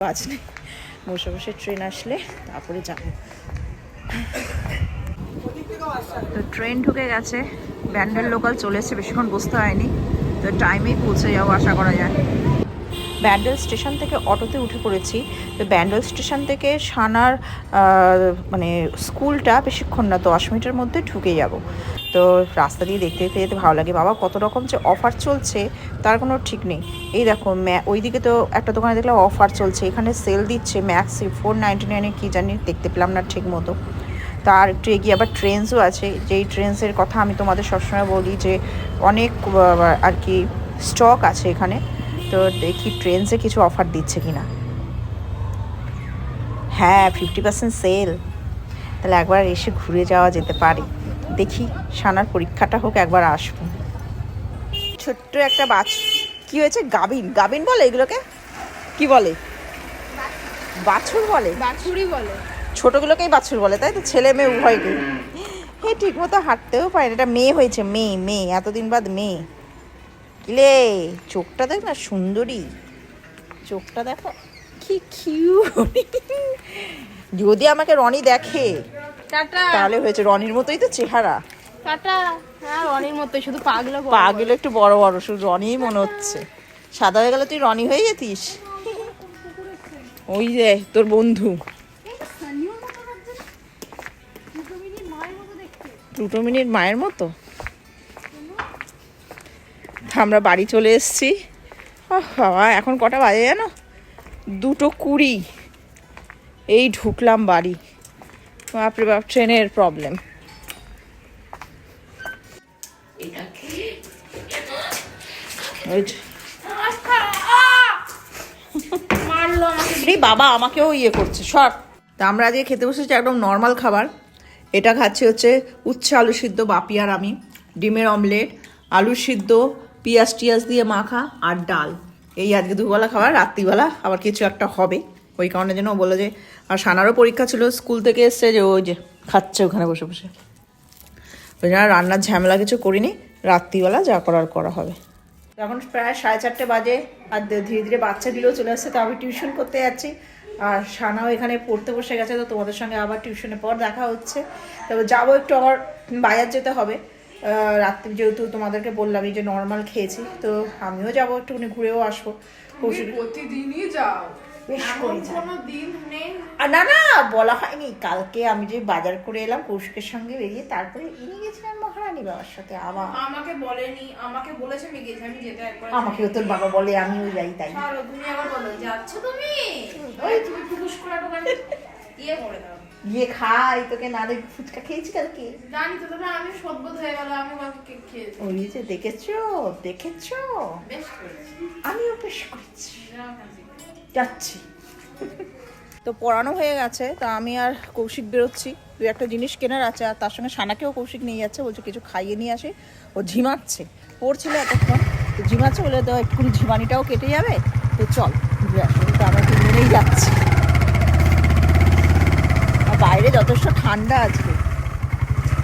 কাজ নেই, বসে বসে ট্রেন আসলে তারপরে যাব। তো ট্রেন ঢুকে গেছে, ব্যান্ডেল লোকাল চলেছে, বেশিক্ষণ বসতে হয়নি, তো টাইমেই পৌঁছে যাবো আশা করা যায়। ব্যান্ডেল স্টেশন থেকে অটোতে উঠে পড়েছি। তো ব্যান্ডেল স্টেশন থেকে সানার মানে স্কুলটা বেশিক্ষণ না, 10 মিনিটের মধ্যে ঢুকে যাব। তো রাস্তা দিয়ে দেখতে দেখতে যেতে ভালো লাগে। বাবা কত রকম যে অফার চলছে তার কোনো ঠিক নেই। এই দেখো ওইদিকে তো একটা দোকানে দেখলাম অফার চলছে, এখানে সেল দিচ্ছে ম্যাক্সি 499 কী জানি, দেখতে পেলাম না ঠিক মতো। তার একটু এগিয়ে আবার ট্রেন্সও আছে, যেই ট্রেন্সের কথা আমি তোমাদের সবসময় বলি যে অনেক আর কি স্টক আছে এখানে। তো দেখি ট্রেন্সে কিছু অফার দিচ্ছে কিনা। হ্যাঁ, 50% সেল। তাহলে একবার এসে ঘুরে যাওয়া যেতে পারে। দেখি সানার পরীক্ষাটা হোক, একবার আসবো। ছোট্ট একটা কি হয়েছে? গাবিন গাবিন বলে এগুলোকে, কি বলে? বাছুর বলে, বাছুরই বলে। ছোটগুলোকেই বাছুর বলে, তাই তো? ছেলে মেয়ে উভয়কে। হ্যাঁ, ঠিক মতো হাঁটতেও পারে না। এটা মেয়ে হয়েছে, মেয়ে মেয়ে, এতদিন বাদ মেয়ে। কিলে চোখটা দেখ না, সুন্দরী চোখটা দেখো, কি কিউট। যদি আমাকে রনি দেখে টাটা। তাহলে হয়েছে, রনির মতোই তো চেহারা। টাটা। হ্যাঁ, রনির মতোই, শুধু পাগুলো বড় পাগুলো একটু বড় বড়, শুধু রনিই মনে হচ্ছে। সাদা হয়ে গেলে তুই রনি হয়ে যেতিস। ওই যে তোর বন্ধু প্লুটোমিনির মায়ের মতো। আমরা বাড়ি চলে এসেছি। বাবা এখন কটা বাজে জানো? 2:20। এই ঢুকলাম বাড়ি। বাপরে বাপ, ট্রেনের প্রবলেম। বাবা আমাকেও ইয়ে করছে, সব। তা আমরা আজকে খেতে বসেছি একদম নর্মাল খাবার। এটা খাচ্ছি হচ্ছে উচ্ছে আলু সিদ্ধ, বাপি আর আমি, ডিমের অমলেট, আলু সিদ্ধ, পিঁয়াজ টিয়াজ দিয়ে মাখা, আর ডাল। এই আজকে দুবেলা খাবার। রাত্রিবেলা আবার কিছু একটা হবে, ওই কারণে যেন বললো যে, আর সানারও পরীক্ষা ছিল, স্কুল থেকে এসছে, যে ওই যে খাচ্ছে ওখানে বসে বসে। ওই জন্য রান্নার ঝামেলা কিছু করিনি, রাত্রিবেলা যা করার করা হবে। এখন প্রায় 4:30 বাজে, আর ধীরে ধীরে বাচ্চাগুলোও চলে আসছে, তো আমি টিউশন করতে যাচ্ছি। আর সানাও এখানে পড়তে বসে গেছে, তো তোমাদের সঙ্গে আবার টিউশনের পর দেখা হচ্ছে। তবে যাবো একটু, আমার বাজার যেতে হবে রাত্রি, যেহেতু তোমাদেরকে বললামই যে নর্মাল খেয়েছি, তো আমিও যাবো একটুখানি ঘুরেও আসবো। প্রতিদিনই যাও? বেশ করে যাই। কোনো দিন নেই? না না, বলা হয়নি। কালকে আমি যে বাজার করে এলাম কৌশিকের সঙ্গে বেরিয়ে, তারপরে ইনি গেছিলাম মহারানী বাবার সাথে। আবার আমাকে বলেনি, আমাকে বলেছে আমি গেছি, আমি যেতে একবার। আমাকেও তোর বাবা বলে, আমিও যাই তাই। ছাড়ো, তুমি আবার বলো যাচ্ছ তুমি, ওই তুমি ফুসফুস করে দোকানে ইয়ে করে দাও, গিয়ে খাই। তোকে না দেখ ফুচকা খেয়েছি কালকে, জানি তো। তবে আমি সদ্বোধ হয়ে গেল, আমি কালকে কেক খেয়েছি। ওই যে দেখেছো দেখেছো, বেশ করেছি। আমিও বেশ করেছি। যাচ্ছি। তো পড়ানো হয়ে গেছে, তা আমি আর কৌশিক বেরোচ্ছি। তুই একটা জিনিস কেনার আছে, আর তার সঙ্গে সানাকেও কৌশিক নিয়ে যাচ্ছে, বলছে কিছু খাইয়ে নিয়ে আসে। ও ঝিমাচ্ছে, পড়ছিল এতক্ষণ, তো ঝিমাচ্ছে বলে তো একটুখানি ঝিমানিটাও কেটে যাবে। তো চল ঘুরে আসো, তো আমরা তিনজনেই যাচ্ছি। আর বাইরে যথেষ্ট ঠান্ডা আজকে,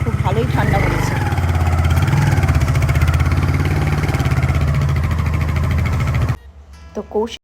খুব ভালোই ঠান্ডা পড়েছে। তো কৌশিক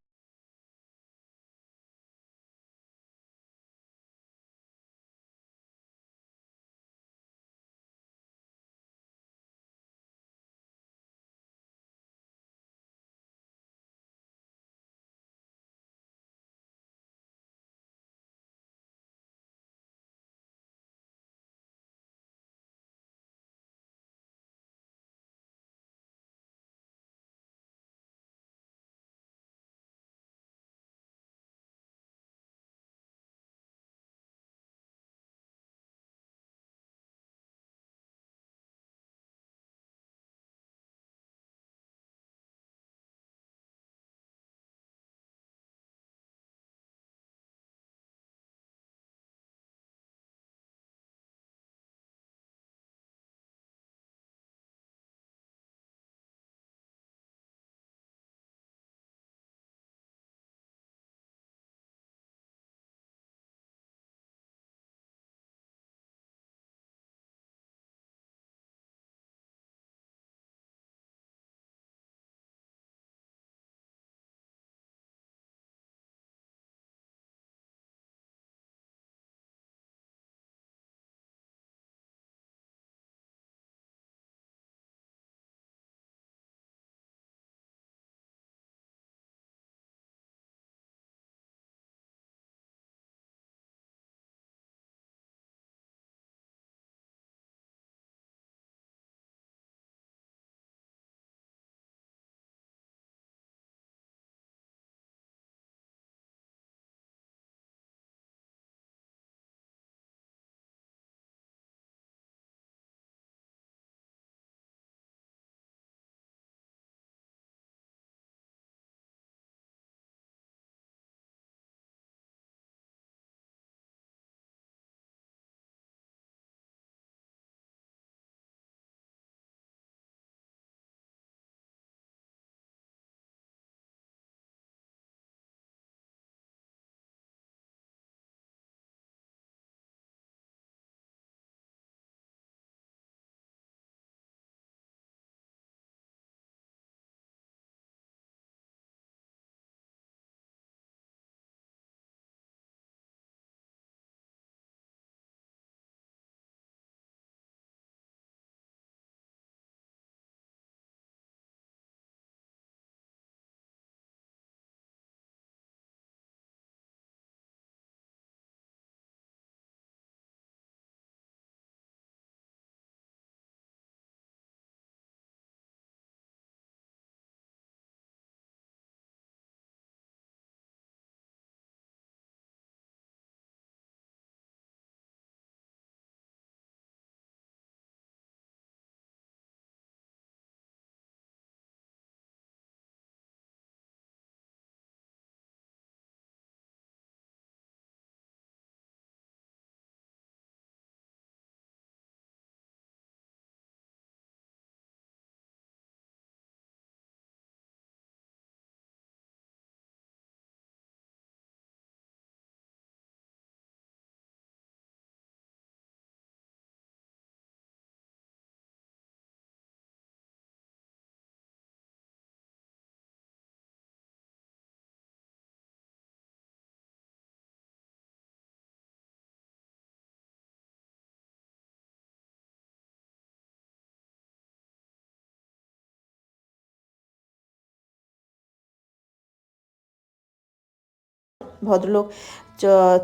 ভদ্রলোক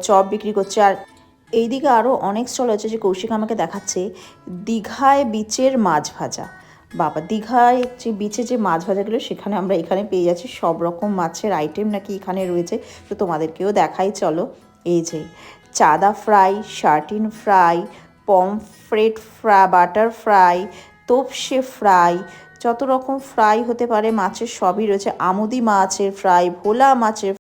চপ বিক্রি করছে। আর এইদিকে আরও অনেক স্টল আছে, যে কৌশিক আমাকে দেখাচ্ছে দীঘায় বিচের মাছ ভাজা। বাবা, দীঘায় যে বিচে যে মাছ ভাজাগুলো সেখানে আমরা এখানে পেয়ে যাচ্ছি, সব রকম মাছের আইটেম নাকি এখানে রয়েছে। তো তোমাদেরকেও দেখাই চলো। এই যে চাদা ফ্রাই, শার্টিন fry, pomfret fry, butter fry, তোপসে ফ্রাই, যত রকম ফ্রাই হতে পারে মাছের সবই রয়েছে। আমুদি মাছের ফ্রাই, ভোলা মাছের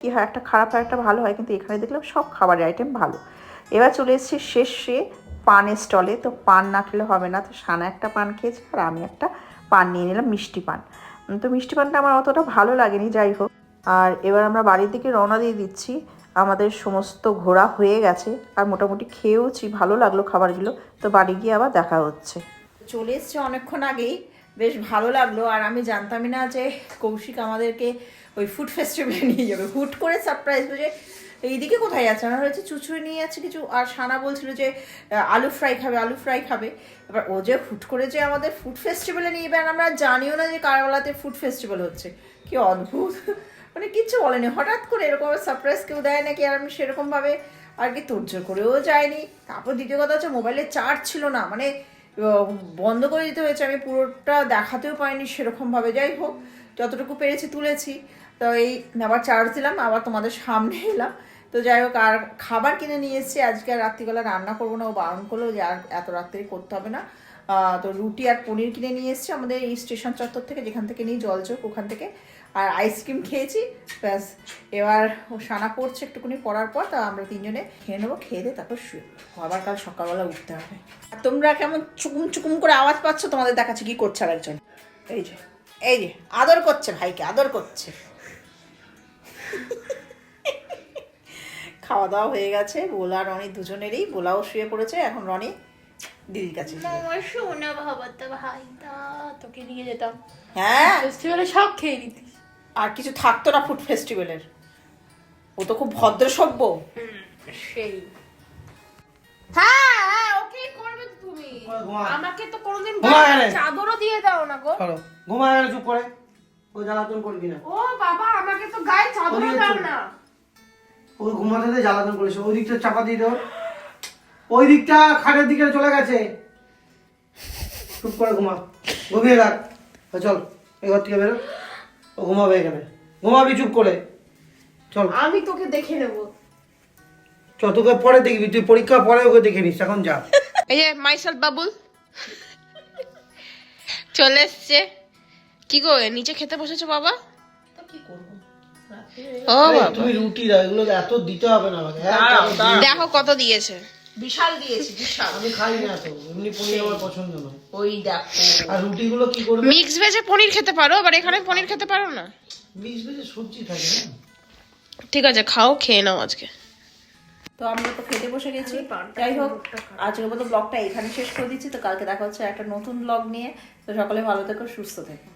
কি হয়, একটা খারাপ হয় একটা ভালো হয়, কিন্তু এখানে দেখলাম সব খাবারের আইটেম ভালো। এবার চলে এসেছি শেষে পানের স্টলে। তো পান না খেলে হবে না, তো সানা একটা পান খেয়েছে আর আমি একটা পান নিয়ে নিলাম, মিষ্টি পান। তো মিষ্টি পানটা আমার অতটা ভালো লাগেনি, যাই হোক। আর এবার আমরা বাড়ির দিকে রওনা দিয়ে দিচ্ছি। আমাদের সমস্ত ঘোরা হয়ে গেছে আর মোটামুটি খেয়েওছি, ভালো লাগলো খাবারগুলো। তো বাড়ি গিয়ে আবার দেখা হচ্ছে। চলে এসছে অনেকক্ষণ আগেই, বেশ ভালো লাগলো। আর আমি জানতামই না যে কৌশিক আমাদেরকে ওই ফুড ফেস্টিভ্যালে নিয়ে যাবে, হুট করে সারপ্রাইজ। যে এইদিকে কোথায় যাচ্ছে, আমার হচ্ছে চুচুড়ি নিয়ে যাচ্ছে কিছু, আর সানা বলছিল যে আলু ফ্রাই খাবে, আলু ফ্রাই খাবে। এবার ও যে হুট করে যে আমাদের ফুড ফেস্টিভ্যালে নিয়ে যাবে, আর আমরা জানিও না যে কারবালাতে ফুড ফেস্টিভ্যাল হচ্ছে। কি অদ্ভুত, মানে কিচ্ছু বলেনি, হঠাৎ করে এরকম সারপ্রাইজ কেউ দেয় নাকি। আর আমি সেরকমভাবে আর কি তোড়জোড় করেও যায়নি। তারপর দ্বিতীয় কথা হচ্ছে মোবাইলে চার্জ ছিল না, মানে বন্ধ করে দিতে হয়েছে, আমি পুরোটা দেখাতেও পাইনি সেরকমভাবে। যাই হোক, যতটুকু পেরেছি তুলেছি। তো এই আবার চার্জ দিলাম, আবার তোমাদের সামনে এলাম। তো যাই হোক, আর খাবার কিনে নিয়ে এসেছি। আজকে আর রাত্রিবেলা রান্না করবো না, ও বারণ করলো যে আর এত রাত্রি করতে হবে না। তো রুটি আর পনির কিনে নিয়ে এসেছি আমাদের এই স্টেশন চত্বর থেকে, যেখান থেকে নিই জলচোখ, ওখান থেকে। আর আইসক্রিম খেয়েছি, ব্যাস। এবার ও সানা পড়ছে, একটুখানি পড়ার পর তা আমরা তিনজনে খেয়ে নেবো, খেয়ে দিয়ে তারপর শুয়ে আবার কাল সকালবেলা উঠতে হবে। আর তোমরা কেমন চুকুম চুকুম করে আওয়াজ পাচ্ছ, তোমাদের দেখাচ্ছি কি করছে আর একজন। এই যে এই যে আদর করছে, ভাইকে আদর করছে। খাওয়া দাওয়া হয়ে গেছে, বোলা আর রনি দুজনেরই। বোলাও শুয়ে পড়েছে, এখন রনি দিদির কাছে। আমার সোনা ভাবাতে ভাই দা, তোকে নিয়ে যেতাম হ্যাঁ, ফেস্টিভ্যালে সব খেয়ে নিতিস। আর কিছু থাকতো না ফুড ফেস্টিভ্যালের। ও তো খুব ভদ্র সভ্য। সেই হ্যাঁ হ্যাঁ, ওকে করবে তো তুমি। আমাকে তো কোনোদিন চাদরও দিয়ে দাও না গো। ঘুমা গেলে চুপ করে, ও জ্বালাতন করবি না। ও বাবা, আমাকে তো গায়ে চাদরও দাও না। ওই ঘুমাতে দিয়ে জ্বালাতন করেছে, ওই দিকটা চাপা দিয়ে দাও। ওই দিকটা খাটের দিকে চলে গেছে। চুপ করে ঘুমা, ঘুমিয়ে রাখ। চল এই ঘর থেকে বেরো, ও ঘুমাবে এখানে। ঘুমাবি চুপ করে, চল। আমি তোকে দেখে নেবো। চ, তোকে পরে দেখবি, তুই পরীক্ষা পরে ওকে দেখে নিস, এখন যা। এই যে মাইসেল বাবুল চলে এসছে। কি গো, নিচে খেতে বসেছো বাবা? তো কি করবো, ও বাবা, তুমি রুটি দাও, এগুলো এত দিতে হবে না আমাকে। দেখো কত দিয়েছে। বিশাল দিয়েছি, বিশাল। আমি খাই না তো, এমনি পনির আমার পছন্দ নয়। ওই দেখো আর রুটিগুলো কি করবে? মিক্স ভেজে পনির খেতে পারো, আবার এখানে পনির খেতে পারো না। মিক্স ভেজে সবজি থাকে না। ঠিক আছে, খাও, খেয়ে নাও আজকে। তো আমরা তো খেতে বসে গেছি। যাই হোক, আজকের মতো ব্লগটা এখানে শেষ করে দিচ্ছি। তো কালকে দেখা হচ্ছে একটা নতুন ব্লগ নিয়ে। তো সকলে ভালো থেকো, সুস্থ থেকো।